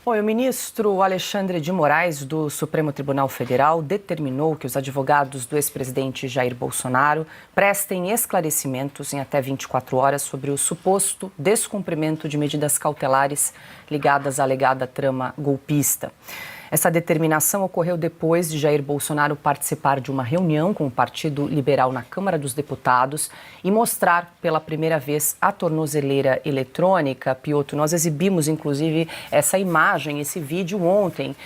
Bom, o ministro Alexandre de Moraes, do Supremo Tribunal Federal, determinou que os advogados do ex-presidente Jair Bolsonaro prestem esclarecimentos em até 24 horas sobre o suposto descumprimento de medidas cautelares ligadas à alegada trama golpista. Essa determinação ocorreu depois de Jair Bolsonaro participar de uma reunião com o Partido Liberal na Câmara dos Deputados e mostrar pela primeira vez a tornozeleira eletrônica. Piotr, nós exibimos, inclusive, essa imagem, esse vídeo ontem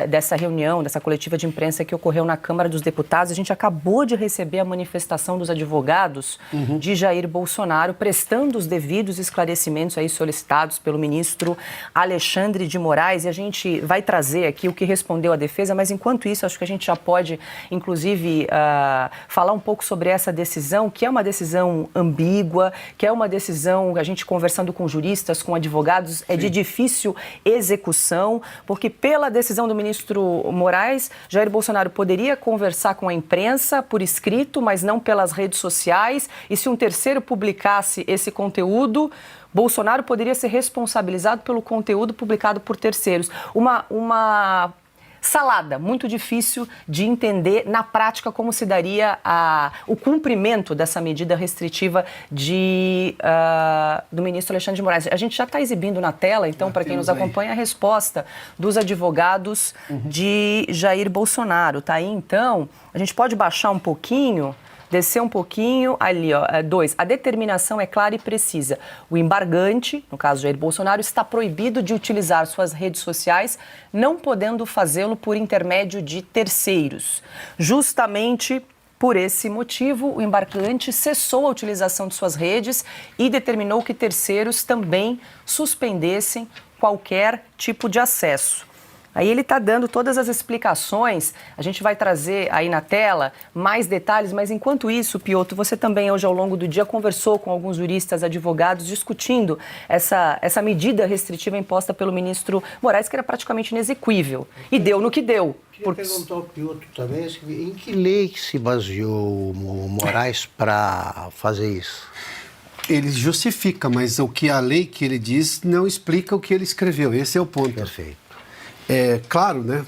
dessa reunião, dessa coletiva de imprensa que ocorreu na Câmara dos Deputados. A gente acabou de receber a manifestação dos advogados de Jair Bolsonaro, prestando os devidos esclarecimentos aí solicitados pelo ministro Alexandre de Moraes. E a gente vai trazer aqui o que respondeu a defesa, mas enquanto isso, acho que a gente já pode, inclusive, falar um pouco sobre essa decisão, que é uma decisão ambígua, que é uma decisão, a gente conversando com juristas, com advogados, é de difícil execução, porque pela decisão do ministro Moraes, Jair Bolsonaro poderia conversar com a imprensa por escrito, mas não pelas redes sociais, e se um terceiro publicasse esse conteúdo, Bolsonaro poderia ser responsabilizado pelo conteúdo publicado por terceiros. Uma salada muito difícil de entender na prática como se daria o cumprimento dessa medida restritiva do ministro Alexandre de Moraes. A gente já está exibindo na tela, então, para quem nos acompanha, a resposta dos advogados de Jair Bolsonaro. Tá aí, então, a gente pode baixar um pouquinho... Descer um pouquinho, ali, ó, 2. A determinação é clara e precisa. O embargante, no caso Jair Bolsonaro, está proibido de utilizar suas redes sociais, não podendo fazê-lo por intermédio de terceiros. Justamente por esse motivo, o embargante cessou a utilização de suas redes e determinou que terceiros também suspendessem qualquer tipo de acesso. Aí ele está dando todas as explicações, a gente vai trazer aí na tela mais detalhes, mas enquanto isso, Piotr, você também hoje ao longo do dia conversou com alguns juristas, advogados, discutindo essa medida restritiva imposta pelo ministro Moraes, que era praticamente inexequível, e deu no que deu. Queria perguntar ao Piotr também, em que lei se baseou o Moraes para fazer isso? Ele justifica, mas o que a lei que ele diz não explica o que ele escreveu, esse é o ponto. Perfeito. É claro, né?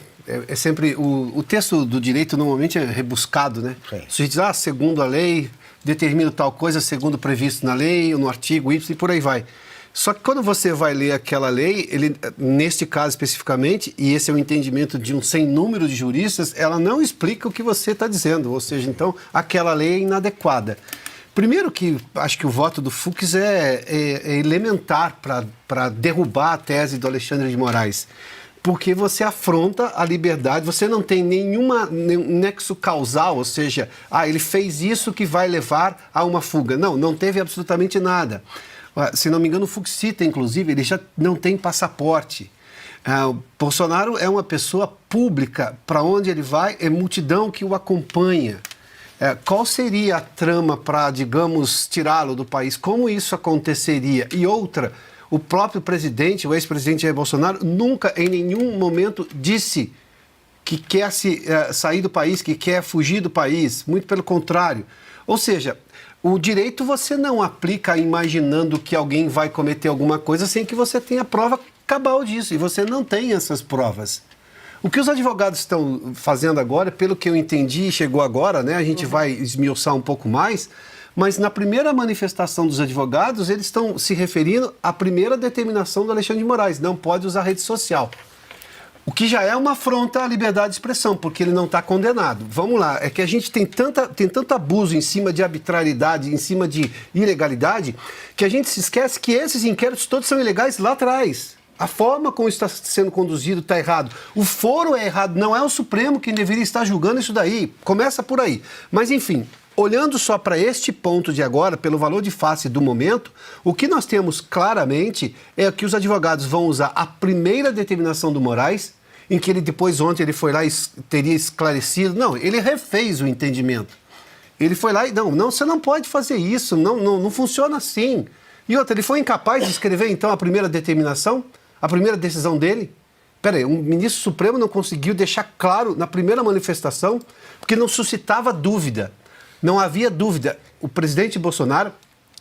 É sempre o texto do direito normalmente é rebuscado, né? Sim. Se diz, segundo a lei, determina tal coisa, segundo previsto na lei, ou no artigo Y, e por aí vai. Só que quando você vai ler aquela lei, neste caso especificamente, e esse é o entendimento de um sem número de juristas, ela não explica o que você está dizendo, ou seja, então, aquela lei é inadequada. Primeiro que acho que o voto do Fux é elementar para derrubar a tese do Alexandre de Moraes. Porque você afronta a liberdade, você não tem nenhum nexo causal, ou seja, ele fez isso que vai levar a uma fuga. Não teve absolutamente nada. Se não me engano, o Fux cita, inclusive, ele já não tem passaporte. O Bolsonaro é uma pessoa pública, para onde ele vai é multidão que o acompanha. Qual seria a trama para, digamos, tirá-lo do país? Como isso aconteceria? E outra... O próprio presidente, o ex-presidente Jair Bolsonaro, nunca em nenhum momento disse que quer sair do país, que quer fugir do país. Muito pelo contrário. Ou seja, o direito você não aplica imaginando que alguém vai cometer alguma coisa sem que você tenha prova cabal disso. E você não tem essas provas. O que os advogados estão fazendo agora, pelo que eu entendi, chegou agora, né? A gente vai esmiuçar um pouco mais... Mas na primeira manifestação dos advogados, eles estão se referindo à primeira determinação do Alexandre de Moraes, não pode usar rede social. O que já é uma afronta à liberdade de expressão, porque ele não está condenado. Vamos lá, é que a gente tem tanto abuso em cima de arbitrariedade, em cima de ilegalidade, que a gente se esquece que esses inquéritos todos são ilegais lá atrás. A forma como está sendo conduzido está errado. O foro é errado, não é o Supremo quem deveria estar julgando isso daí. Começa por aí. Mas, enfim... Olhando só para este ponto de agora, pelo valor de face do momento, o que nós temos claramente é que os advogados vão usar a primeira determinação do Moraes, em que ele depois ontem ele foi lá e teria esclarecido. Não, ele refez o entendimento. Ele foi lá e, não, você não pode fazer isso, não funciona assim. E outra, ele foi incapaz de escrever então a primeira determinação, a primeira decisão dele? Peraí, o ministro Supremo não conseguiu deixar claro na primeira manifestação, porque não suscitava dúvida. Não havia dúvida. O presidente Bolsonaro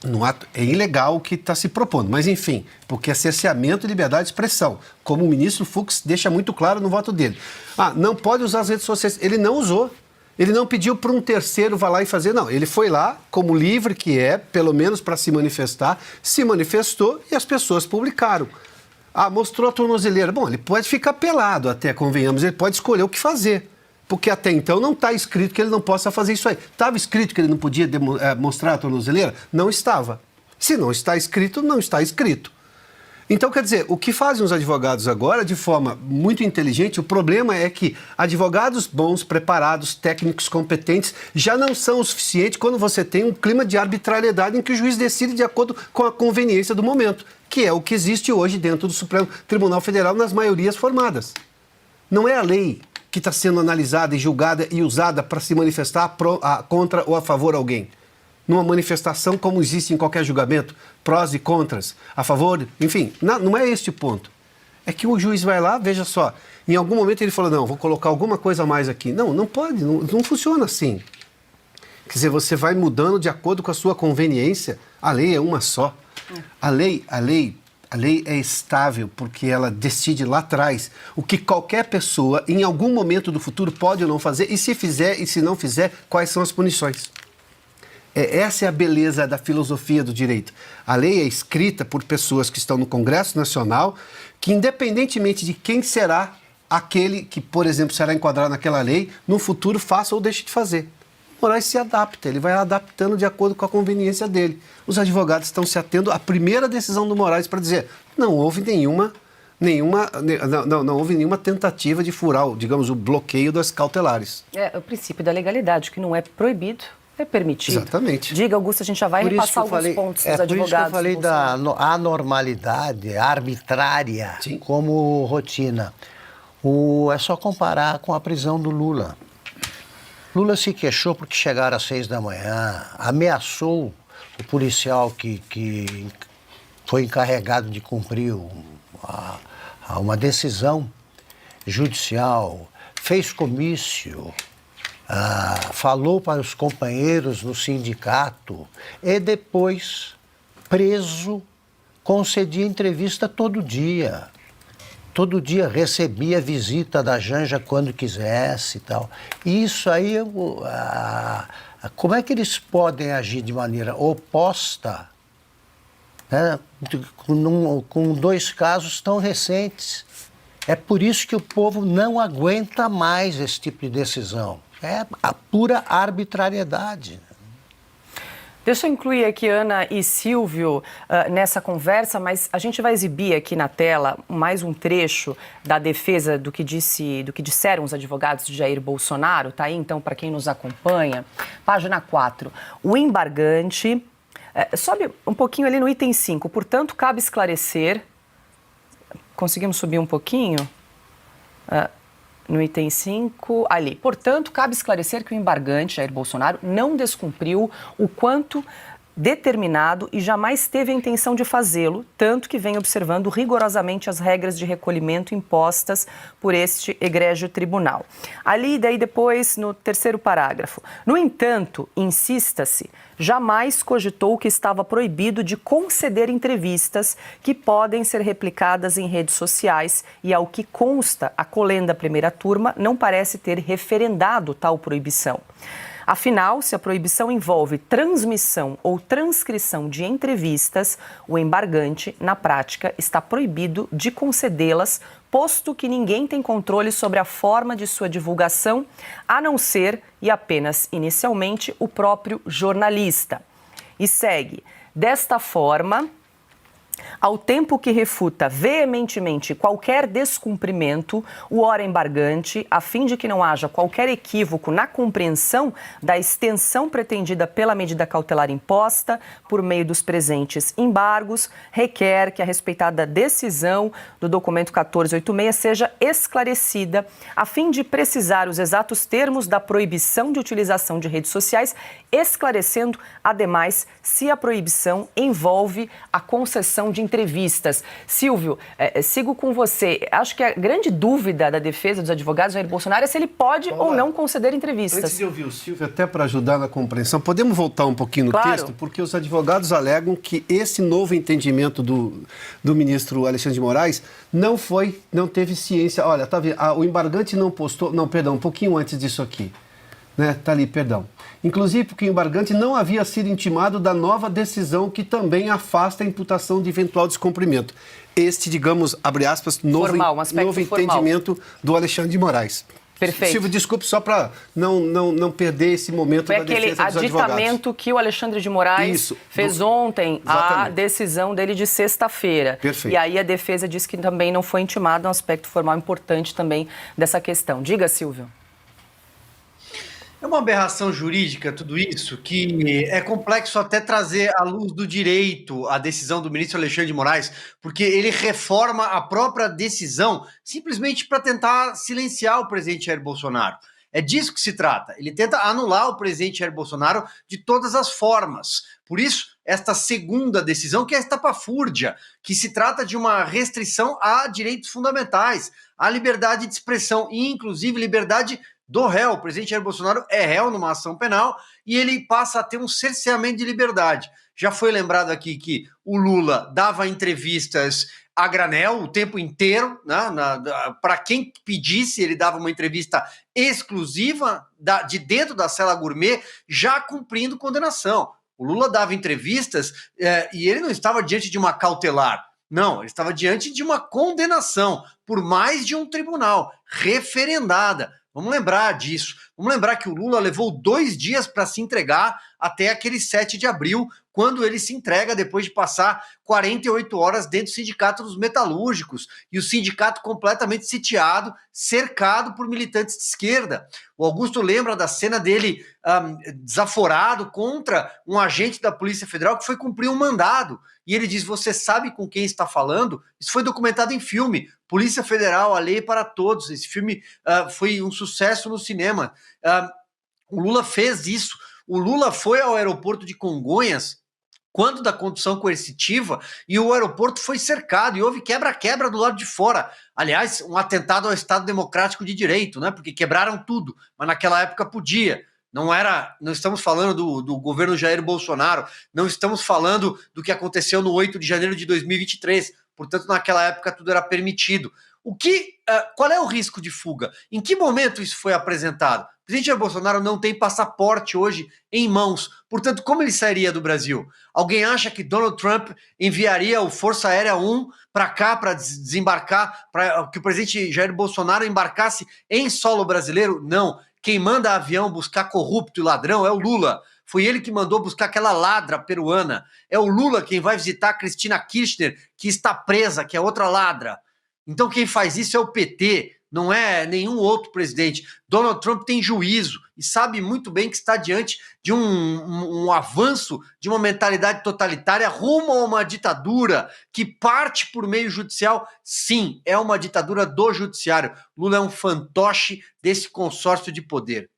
No ato, é ilegal o que está se propondo, mas enfim, porque é cerceamento de liberdade de expressão, como o ministro Fux deixa muito claro no voto dele. Não pode usar as redes sociais. Ele não usou. Ele não pediu para um terceiro vá lá e fazer, não. Ele foi lá, como livre que é, pelo menos para se manifestar, se manifestou e as pessoas publicaram. Mostrou a tornozeleira. Bom, ele pode ficar pelado até, convenhamos, ele pode escolher o que fazer. Porque até então não está escrito que ele não possa fazer isso aí. Estava escrito que ele não podia mostrar a tornozeleira? Não estava. Se não está escrito, não está escrito. Então, quer dizer, o que fazem os advogados agora, de forma muito inteligente, o problema é que advogados bons, preparados, técnicos competentes, já não são o suficiente quando você tem um clima de arbitrariedade em que o juiz decide de acordo com a conveniência do momento, que é o que existe hoje dentro do Supremo Tribunal Federal nas maiorias formadas. Não é a lei que está sendo analisada e julgada e usada para se manifestar contra ou a favor de alguém. Numa manifestação como existe em qualquer julgamento, prós e contras, a favor, enfim, não é este o ponto. É que o juiz vai lá, veja só, em algum momento ele falou, não, vou colocar alguma coisa a mais aqui. Não pode, não funciona assim. Quer dizer, você vai mudando de acordo com a sua conveniência, a lei é uma só. A lei é estável porque ela decide lá atrás o que qualquer pessoa, em algum momento do futuro, pode ou não fazer, e se fizer e se não fizer, quais são as punições. Essa é a beleza da filosofia do direito. A lei é escrita por pessoas que estão no Congresso Nacional, que independentemente de quem será aquele que, por exemplo, será enquadrado naquela lei, no futuro faça ou deixe de fazer. O Moraes se adapta, ele vai adaptando de acordo com a conveniência dele. Os advogados estão se atendo à primeira decisão do Moraes para dizer não houve nenhuma tentativa de furar, digamos, o bloqueio das cautelares. É o princípio da legalidade, que não é proibido, é permitido. Exatamente. Diga, Augusto, a gente já vai repassar alguns pontos dos advogados. Por isso que eu falei da anormalidade arbitrária como rotina. É só comparar com a prisão do Lula. Lula se queixou porque chegaram às 6 da manhã, ameaçou o policial que foi encarregado de cumprir uma decisão judicial, fez comício, falou para os companheiros no sindicato e depois, preso, concedia entrevista todo dia. Todo dia recebia visita da Janja quando quisesse e tal. E isso aí, como é que eles podem agir de maneira oposta, né, com 2 casos tão recentes? É por isso que o povo não aguenta mais esse tipo de decisão. É a pura arbitrariedade. Deixa eu incluir aqui Ana e Silvio nessa conversa, mas a gente vai exibir aqui na tela mais um trecho da defesa do que disseram os advogados de Jair Bolsonaro. Tá aí, então, para quem nos acompanha. Página 4. O embargante... sobe um pouquinho ali no item 5. Portanto, cabe esclarecer... Conseguimos subir um pouquinho? No item 5, ali. Portanto, cabe esclarecer que o embargante, Jair Bolsonaro, não descumpriu o quanto determinado e jamais teve a intenção de fazê-lo, tanto que vem observando rigorosamente as regras de recolhimento impostas por este egrégio tribunal. Ali, daí depois, no 3º parágrafo. No entanto, insista-se, jamais cogitou que estava proibido de conceder entrevistas que podem ser replicadas em redes sociais e, ao que consta, a Colenda primeira turma não parece ter referendado tal proibição. Afinal, se a proibição envolve transmissão ou transcrição de entrevistas, o embargante, na prática, está proibido de concedê-las, posto que ninguém tem controle sobre a forma de sua divulgação, a não ser, e apenas inicialmente, o próprio jornalista. E segue, desta forma... Ao tempo que refuta veementemente qualquer descumprimento, o ora embargante, a fim de que não haja qualquer equívoco na compreensão da extensão pretendida pela medida cautelar imposta por meio dos presentes embargos, requer que a respeitada decisão do documento 1486 seja esclarecida, a fim de precisar os exatos termos da proibição de utilização de redes sociais, esclarecendo, ademais, se a proibição envolve a concessão de entrevistas. Silvio, sigo com você. Acho que a grande dúvida da defesa dos advogados Jair Bolsonaro é se ele pode ou não conceder entrevistas. Antes de ouvir o Silvio, até para ajudar na compreensão, podemos voltar um pouquinho no texto? Porque os advogados alegam que esse novo entendimento do ministro Alexandre de Moraes não teve ciência. Olha, tá vendo? O embargante não postou... Não, perdão, um pouquinho antes disso aqui. Né? Tá ali, perdão. Inclusive porque o embargante não havia sido intimado da nova decisão que também afasta a imputação de eventual descumprimento. Este, digamos, abre aspas, novo entendimento do Alexandre de Moraes. Perfeito. Silvio, desculpe, só para não perder esse momento da defesa dos advogados. Foi aquele aditamento que o Alexandre de Moraes fez ontem, exatamente, a decisão dele de sexta-feira. Perfeito. E aí a defesa disse que também não foi intimado, um aspecto formal importante também dessa questão. Diga, Silvio. É uma aberração jurídica tudo isso, que é complexo até trazer à luz do direito a decisão do ministro Alexandre de Moraes, porque ele reforma a própria decisão simplesmente para tentar silenciar o presidente Jair Bolsonaro. É disso que se trata. Ele tenta anular o presidente Jair Bolsonaro de todas as formas. Por isso, esta segunda decisão, que é a estapafúrdia, que se trata de uma restrição a direitos fundamentais, à liberdade de expressão e, inclusive, liberdade do réu. O presidente Jair Bolsonaro é réu numa ação penal e ele passa a ter um cerceamento de liberdade. Já foi lembrado aqui que o Lula dava entrevistas a granel o tempo inteiro, né? Para quem pedisse, ele dava uma entrevista exclusiva de dentro da cela gourmet, já cumprindo condenação. O Lula dava entrevistas e ele não estava diante de uma cautelar. Não, ele estava diante de uma condenação por mais de um tribunal, referendada. Vamos lembrar disso. Vamos lembrar que o Lula levou 2 dias para se entregar até aquele 7 de abril, quando ele se entrega depois de passar 48 horas dentro do Sindicato dos Metalúrgicos e o sindicato completamente sitiado, cercado por militantes de esquerda. O Augusto lembra da cena dele desaforado contra um agente da Polícia Federal que foi cumprir um mandado. E ele diz, você sabe com quem está falando? Isso foi documentado em filme. Polícia Federal, a lei para todos. Esse filme foi um sucesso no cinema. O Lula fez isso. O Lula foi ao aeroporto de Congonhas quando da condução coercitiva e o aeroporto foi cercado e houve quebra-quebra do lado de fora. Aliás, um atentado ao Estado Democrático de Direito, né? Porque quebraram tudo, mas naquela época podia. Não estamos falando do governo Jair Bolsonaro, não estamos falando do que aconteceu no 8 de janeiro de 2023. Portanto, naquela época tudo era permitido. Qual é o risco de fuga? Em que momento isso foi apresentado? O presidente Jair Bolsonaro não tem passaporte hoje em mãos. Portanto, como ele sairia do Brasil? Alguém acha que Donald Trump enviaria o Força Aérea 1 para cá para desembarcar, para que o presidente Jair Bolsonaro embarcasse em solo brasileiro? Não. Quem manda avião buscar corrupto e ladrão é o Lula. Foi ele que mandou buscar aquela ladra peruana. É o Lula quem vai visitar a Cristina Kirchner, que está presa, que é outra ladra. Então quem faz isso é o PT, não é nenhum outro presidente. Donald Trump tem juízo e sabe muito bem que está diante de um avanço de uma mentalidade totalitária rumo a uma ditadura que parte por meio judicial. Sim, é uma ditadura do judiciário. Lula é um fantoche desse consórcio de poder.